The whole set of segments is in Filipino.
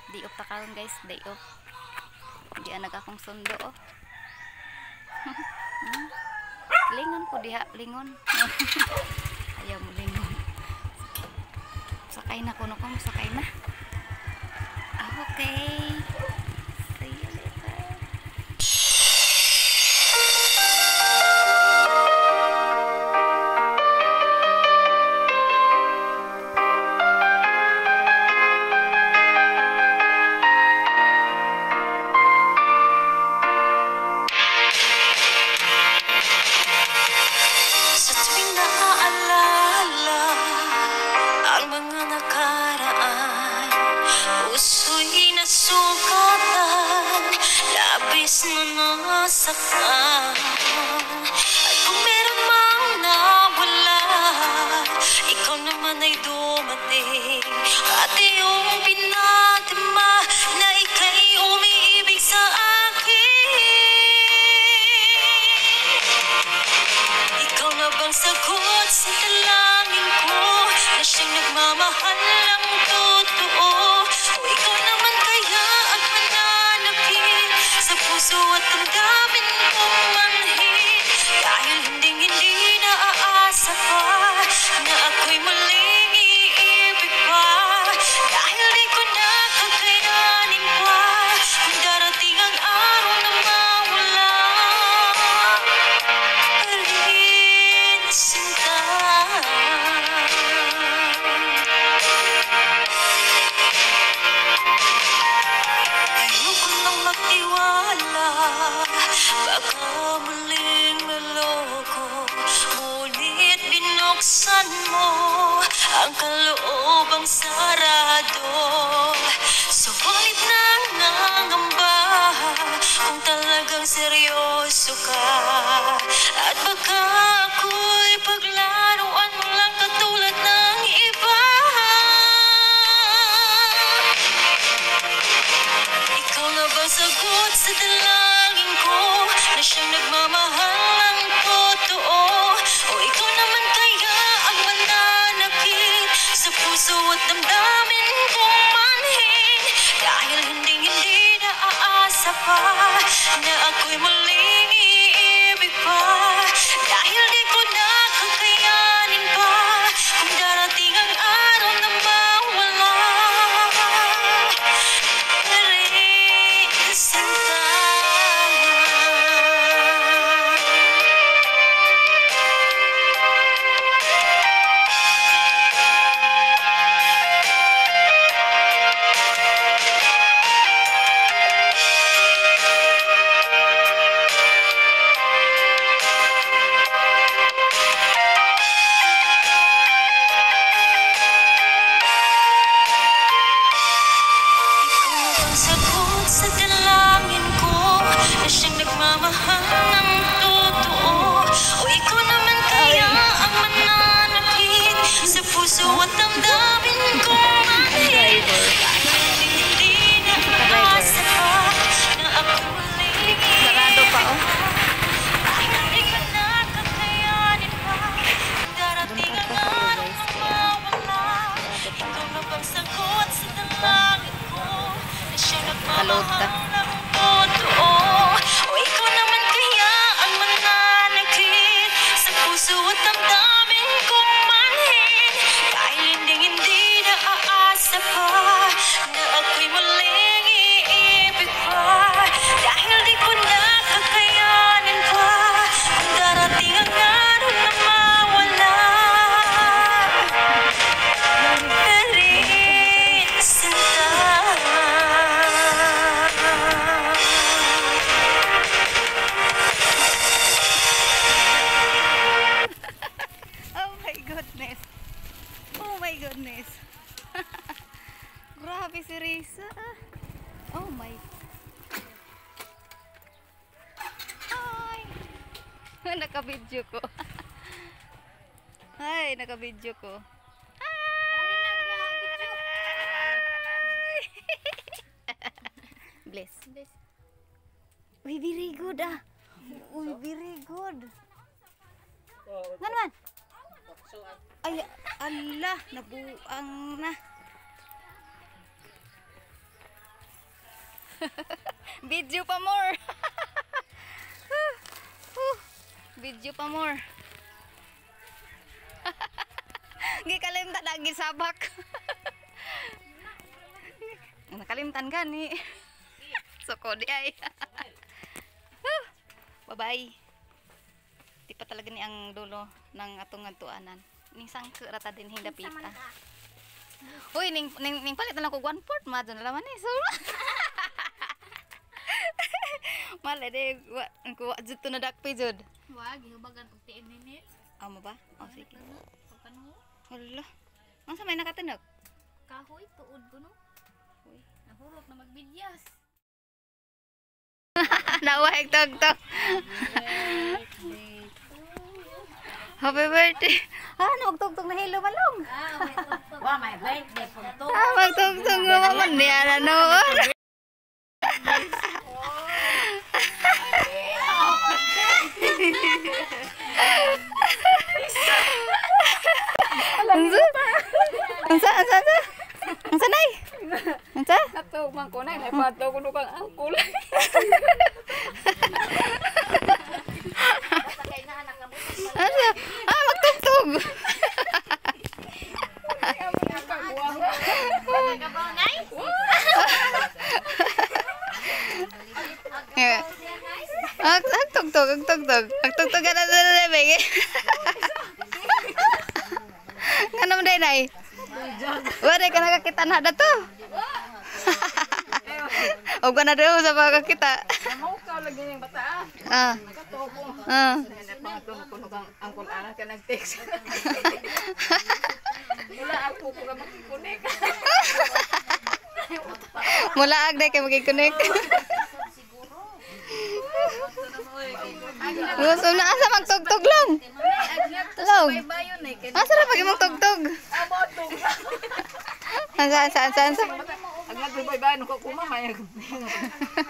Day off ta karon guys, day off. Di anag akong sundo oh. Lingon po diha, lingon. Ayaw mo lingon. Sakay na kuno ko, sakay na. Okay. See you later. Sa tuwing naaalala ang mga nakaraan, puso'y nasugatan, labis na nasaktan. At kung meron mang nawala, ikaw naman ay dumating. At iyong pinadama na ika'y umiibig sa akin. Ikaw na bang sagot sa dalangin ko, na siyang nagmamahal ng totoo? O ikaw naman kaya ang mananakit sa puso at damdamin kong manhid? Dahil hindi naaasa pa na ako'y muling iibig pa. Dahil di ko na kakayanin pa kung darating ang araw na mawala ka rin, sinta. Ayoko nang magtiwala, baka muling maloko. Ngunit binuksan mo ang kaloobang sarado. Subalit nangangamba kung talagang seryoso ka. At baka ako'y paglaruan mo lang katulad ng iba. Ikaw na ba sagot sa dalangin ko, na siyang nagmamahal ng totoo? O ikaw naman kaya ang mananakit sa puso at damdamin kong manhin? Dahil hindi naaasa pa na ako'y muling iibig pa. Dahil di ko na kakayanin pa kung darating ang araw na mawala ka rin, sinta. Ikaw na bang sagot sa dalangin ko, na siyang nagmamahal ng totoo? O ikaw naman kaya ang mananakit sa puso at damdamin kong manhid? Dahil hindi naaasa pa na ako muling Sarado pa oh. dahil di ko na kakayanin pa kung darating ang araw na mawala. Ikaw na bang sagot sa dalangin ko, na siyang nagmamahal ng totoo? O ikaw naman kaya ang mananakit sa puso at damdamin kong manhin? Dahil hindi naaasa pa na ako'y muling iibig pa. Dahil di ko na kakayanin pa kung darating ang araw na mawala ka rin, sinta. Oh my goodness. Oh my goodness. Grabe si Risa. Oh my. Ay. Naka-video ko. Ay, naka-video ko. Bless. Uy, very good ah. Uy, very good. Nga naman. Ay, Allah, nabuang na. Video pa more. Video pa more. Gikalimtan lagi sabak. Nakalimtan gani. Soko di ay. Bye-bye. Di pa talaga ni ang dulo ng atong ngadtuanan. Ning sangke rata din hindapita. Uy, ning palit na lang ko 1/4 madto na laman ni. So. Mala de ko jud to na dakpi jud. Wa gihubagan og tiim nini. Amo ba? Oh sige. Pagkano? Hala. Unsa may nakatunog? Kahoy tuod ko no. Uy, Nahurot na magbidyas. naway tog-tog. Happy birthday. Nagtugtog na hilo malong. Wa may birthday punto. Magtugtog naman niya na noon. Unsa nay? Unsa? Ato man ko nay pato ko kang angkol. Asa? Magtugtog. Agtugtog ka na sa bebe. Kanam day nay. Wala ka nakakita na dato. O ka na daw sa pagkakita. Amo ka lagi ning bata. Kato ko. Pangatong ko kang angkol ana ka nag-text. Wala ako ko ka makikunik. Mula agday kay magikunik. Gusto na asa magtugtog lang. Hello. Asa ra pag imong tugtog? Ansa. Agad bay bay ko kumamay.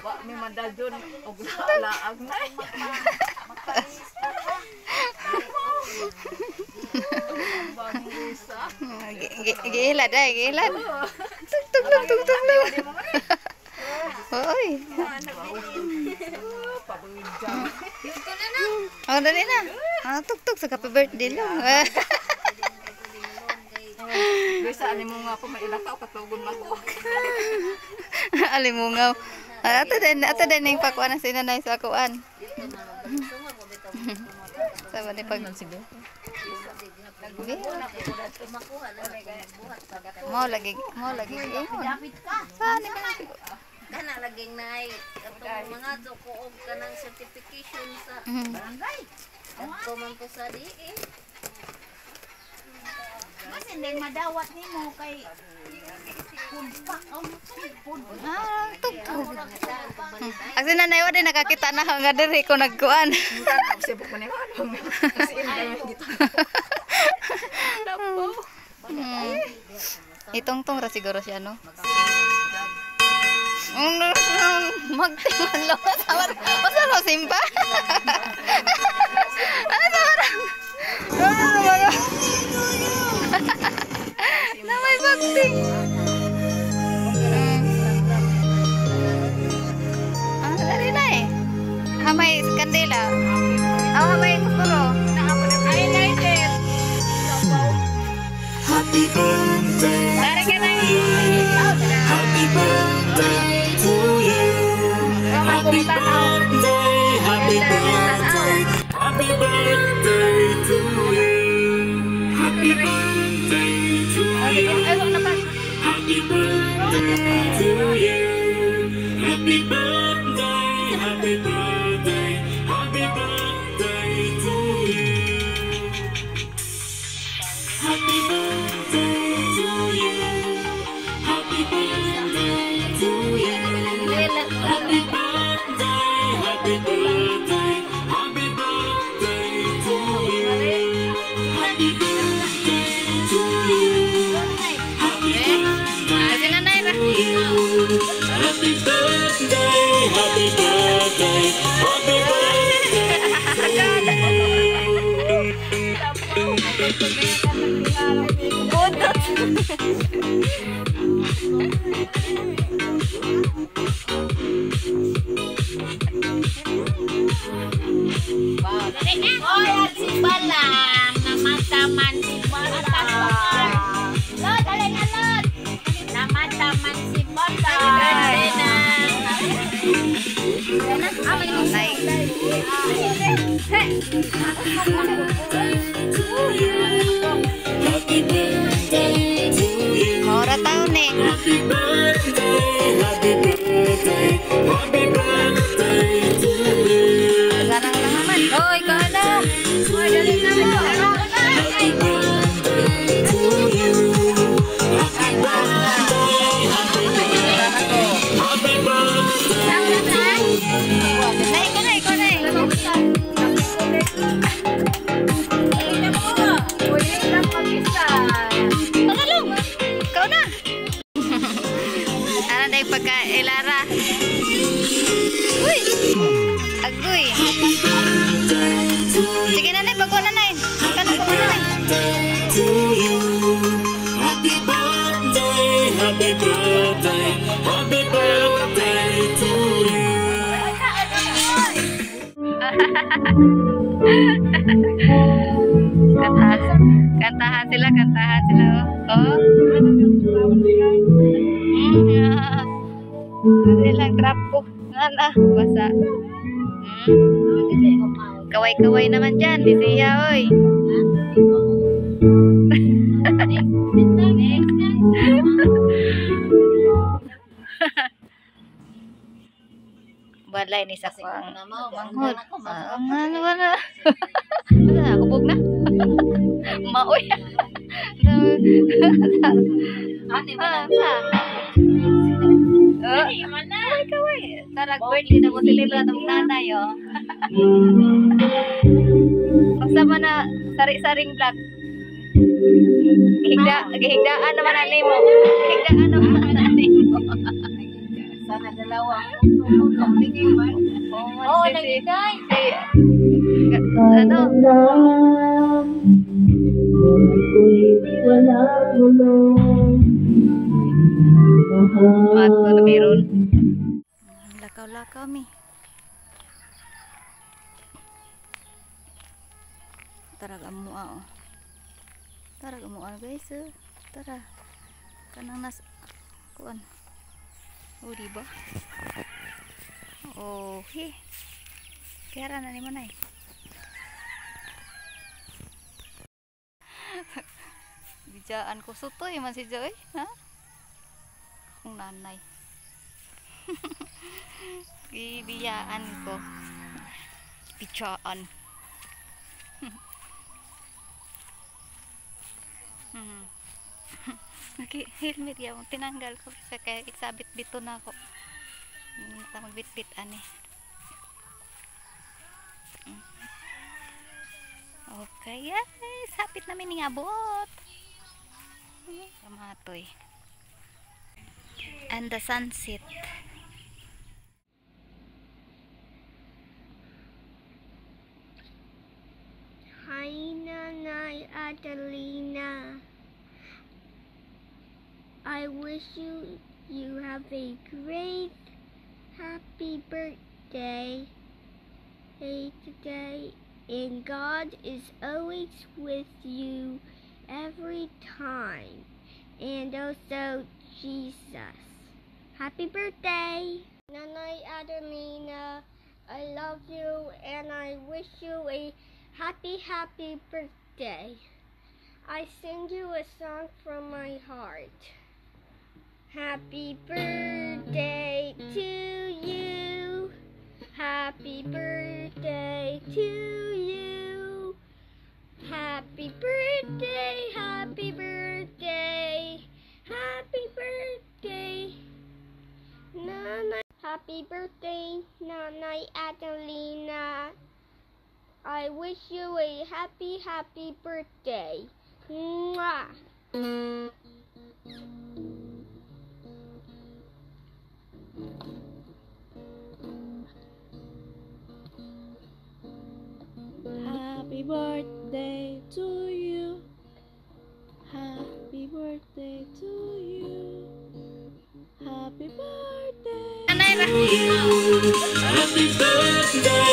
Wa mi mandadyon og laag na. Gilad ay, gilad. Tugtog lang. Oy. Oh, dali na. Tugtog sa happy birthday lang. Bisa ani mo nga po mailakaw katugon man ko. Alimungaw. Ato din ning pakuan ng sinanay sa akuan. Sama ni pag Mau lagi. Saan ni Kana laging nay atong mga dokuog kanang certification sa barangay. Ato man po sa DE. Mas hindi madawat nimo kay pudpak tugtog. Ang sinanay wa din nakakita na nga diri ko nagkuan. Sibuk man ano. Kasi ina dito. Lapo. Itong ra siguro siya no. Magtingalo tawar. Asa no simpa? Namay bakti. Dali na eh. Hamay kandila. Hamay kuskuro. Highlighted. Happy birthday to you. Happy birthday to you. Happy birthday, happy birthday, happy birthday to you. Happy birthday to you. Happy birthday to you. Happy birthday, happy birthday, happy birthday to you. Happy birthday to you. Happy birthday to you. Happy birthday, happy birthday, happy birthday to you. Happy birthday to you. Happy birthday Sinanay ra. to you. Happy birthday, happy birthday, happy birthday to you. Oy, at si Balang, namataman si Balang. Lord, alay na, Lord. Namataman si Balang. Nay. Happy birthday to you. Maura taon eh. Happy birthday, happy birthday, happy birthday to you. Ganang lang naman. Hoy, ikaw na. Hoy, dali na. Happy birthday to you. Happy birthday, happy birthday, happy birthday. Nay, ikaw na. Tagalog. Ikaw na. Ano na yung pagka-Elara? Uy! Agoy. Sige na, Nay. Bago na, Nay. Kano ko na, Nay. To you. Happy birthday, happy birthday, happy birthday to you. Kantahan sila. Oh. Silang trapo. Ala, basa. Kaway-kaway naman dyan. Di siya, oy. Balay ni sa kuang manghod. Ano ba na? Kubog na. Maoy. Ano ba na? Kaway. Tarag birthday na mo silibra ng nanay, oh. Pagsama na sari-saring vlog. Gihigdaan naman ang name mo. Gihigdaan naman ang name mo. Sana dalawa. Tingin man. Oo, nagigay. Ano? Mato na meron. Lakaw-lakaw mi. Tara mua, oh. Tara mua guys, oh. Tara. Kanang nas kuan. Oh, diba? Oh, he. Kaya na ni mo, Nay. Bijaan ko sutoy man si Joy, ha? Kung nanay. Bibiyaan ko. Bijaan. Naki-helmet yaw. Tinanggal ko sa kaya isabit bito na ako. Mata magbitbit ani. Okay, guys. Hapit namin ng abot. Kamatoy. And the sunset. Hi, Nanay Adelina. I wish you have a great, happy birthday today, and God is always with you every time, and also Jesus. Happy birthday, Nanay Adelina. I love you, and I wish you a happy birthday. I sing you a song from my heart. Happy birthday to you. Happy birthday to you. Happy birthday, happy birthday. Happy birthday. Nanay. Happy birthday, Nanay Adelina. I wish you a happy birthday. Mwah. Happy birthday to you. Happy birthday Naira. Happy birthday